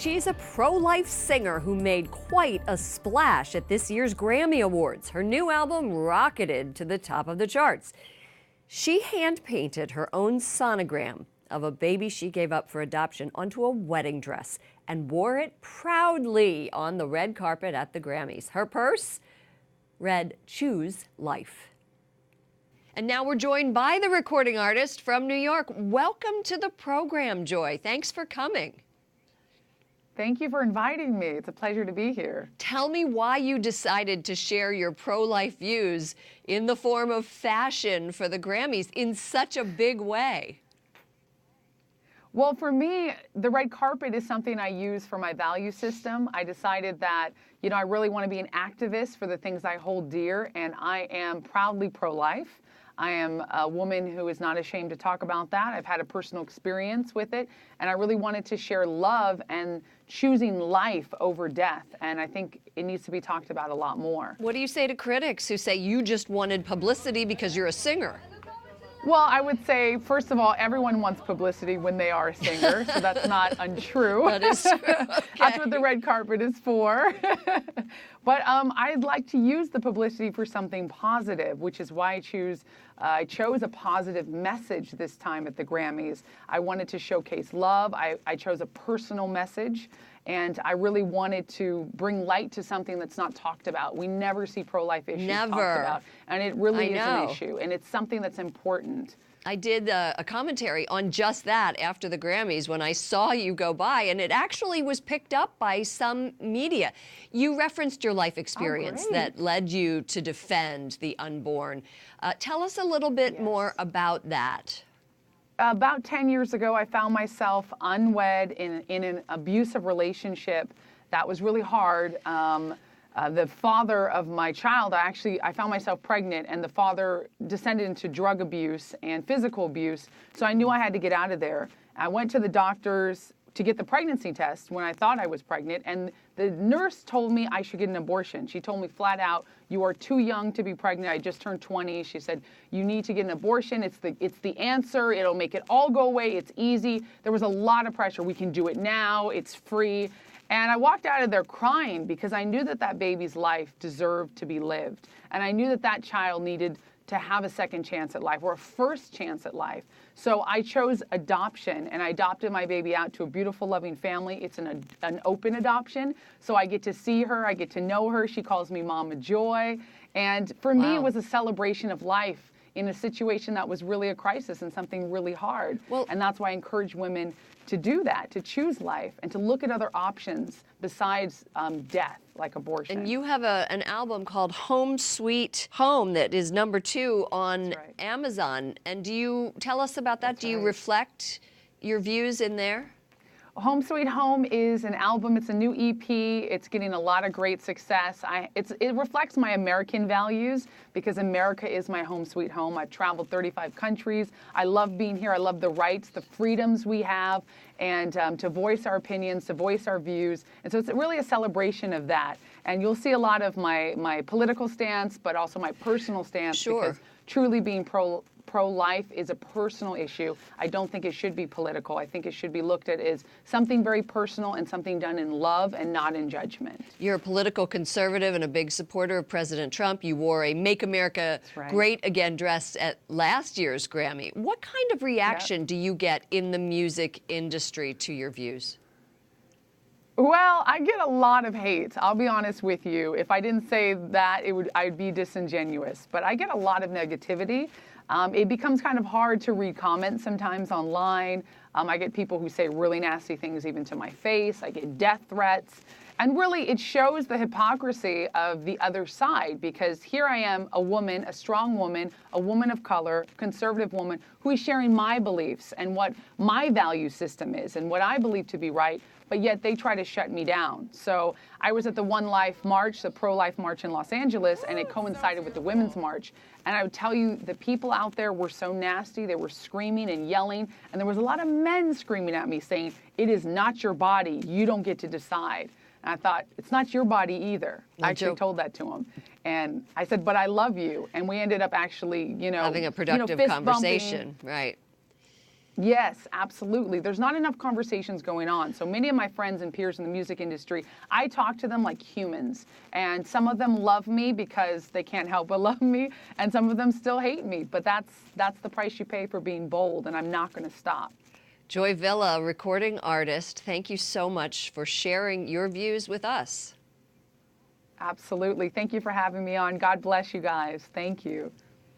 She's a pro-life singer who made quite a splash at this year's Grammy Awards. Her new album rocketed to the top of the charts. She hand-painted her own sonogram of a baby she gave up for adoption onto a wedding dress and wore it proudly on the red carpet at the Grammys. Her purse read, "Choose Life." And now we're joined by the recording artist from New York. Welcome to the program, Joy. Thanks for coming. Thank you for inviting me. It's a pleasure to be here. Tell me why you decided to share your pro-life views in the form of fashion for the Grammys in such a big way. Well, for me, the red carpet is something I use for my value system. I decided that, I really want to be an activist for the things I hold dear, and I am proudly pro-life. I am a woman who is not ashamed to talk about that. I've had a personal experience with it, and I really wanted to share love and choosing life over death, and I think it needs to be talked about a lot more. What do you say to critics who say you just wanted publicity because you're a singer? Well, I would say, first of all, everyone wants publicity when they are a singer, so that's not untrue. That is true. Okay. That's what the red carpet is for. But I'd like to use the publicity for something positive, which is why I chose a positive message this time at the Grammys. I wanted to showcase love. I chose a personal message. And I really wanted to bring light to something that's not talked about. We never see pro-life issues talked about. And it really is an issue. And it's something that's important. I did a commentary on just that after the Grammys when I saw you go by, and it actually was picked up by some media. You referenced your life experience that led you to defend the unborn. Tell us a little bit more about that. About 10 years ago, I found myself unwed in an abusive relationship that was really hard. The father of my child, I found myself pregnant, and the father descended into drug abuse and physical abuse, so I knew I had to get out of there. I went to the doctors to get the pregnancy test when I thought I was pregnant, and the nurse told me I should get an abortion. She told me flat out, "You are too young to be pregnant." I just turned 20. She said, "You need to get an abortion. It's the answer. It'll make it all go away. It's easy." There was a lot of pressure. "We can do it now. It's free." And I walked out of there crying because I knew that baby's life deserved to be lived. And I knew that child needed to have a second chance at life, or a first chance at life. So I chose adoption, and I adopted my baby out to a beautiful, loving family. It's an open adoption, so I get to see her, I get to know her. She calls me Mama Joy. And for me, it was a celebration of life in a situation that was really a crisis and something really hard. And that's why I encourage women to do that, to choose life, and to look at other options besides death, like abortion. And you have an album called Home Sweet Home that is #2 on Amazon. And do you tell us about that? Do you reflect your views in there? Home Sweet Home is an album. It's a new EP. It's getting a lot of great success. It reflects my American values because America is my home sweet home. I've traveled 35 countries. I love being here. I love the rights, the freedoms we have, and to voice our opinions, to voice our views. And so it's really a celebration of that. And you'll see a lot of my political stance, but also my personal stance. Because truly being pro-life is a personal issue. I don't think it should be political. I think it should be looked at as something very personal and something done in love and not in judgment. You're a political conservative and a big supporter of President Trump. You wore a Make America Great Again dress at last year's Grammy. What kind of reaction do you get in the music industry to your views? Well, I get a lot of hate. I'll be honest with you. If I didn't say that, I'd be disingenuous. But I get a lot of negativity. It becomes kind of hard to read comments sometimes online. I get people who say really nasty things even to my face. I get death threats. And really, it shows the hypocrisy of the other side, because here I am, a woman, a strong woman, a woman of color, conservative woman, who is sharing my beliefs and what my value system is and what I believe to be right, but yet they try to shut me down. So I was at the One Life March, the pro-life march in Los Angeles, and it coincided with the Women's March. And I would tell you, the people out there were so nasty. They were screaming and yelling, and there was a lot of men screaming at me saying, "It is not your body. You don't get to decide." And I thought, it's not your body either. I actually told that to him. And I said, "But I love you." And we ended up actually, having a productive conversation. Right. Yes, absolutely. There's not enough conversations going on. So many of my friends and peers in the music industry, I talk to them like humans. And some of them love me because they can't help but love me, and some of them still hate me. But that's the price you pay for being bold, and I'm not going to stop. Joy Villa, recording artist, thank you so much for sharing your views with us. Absolutely. Thank you for having me on. God bless you guys. Thank you.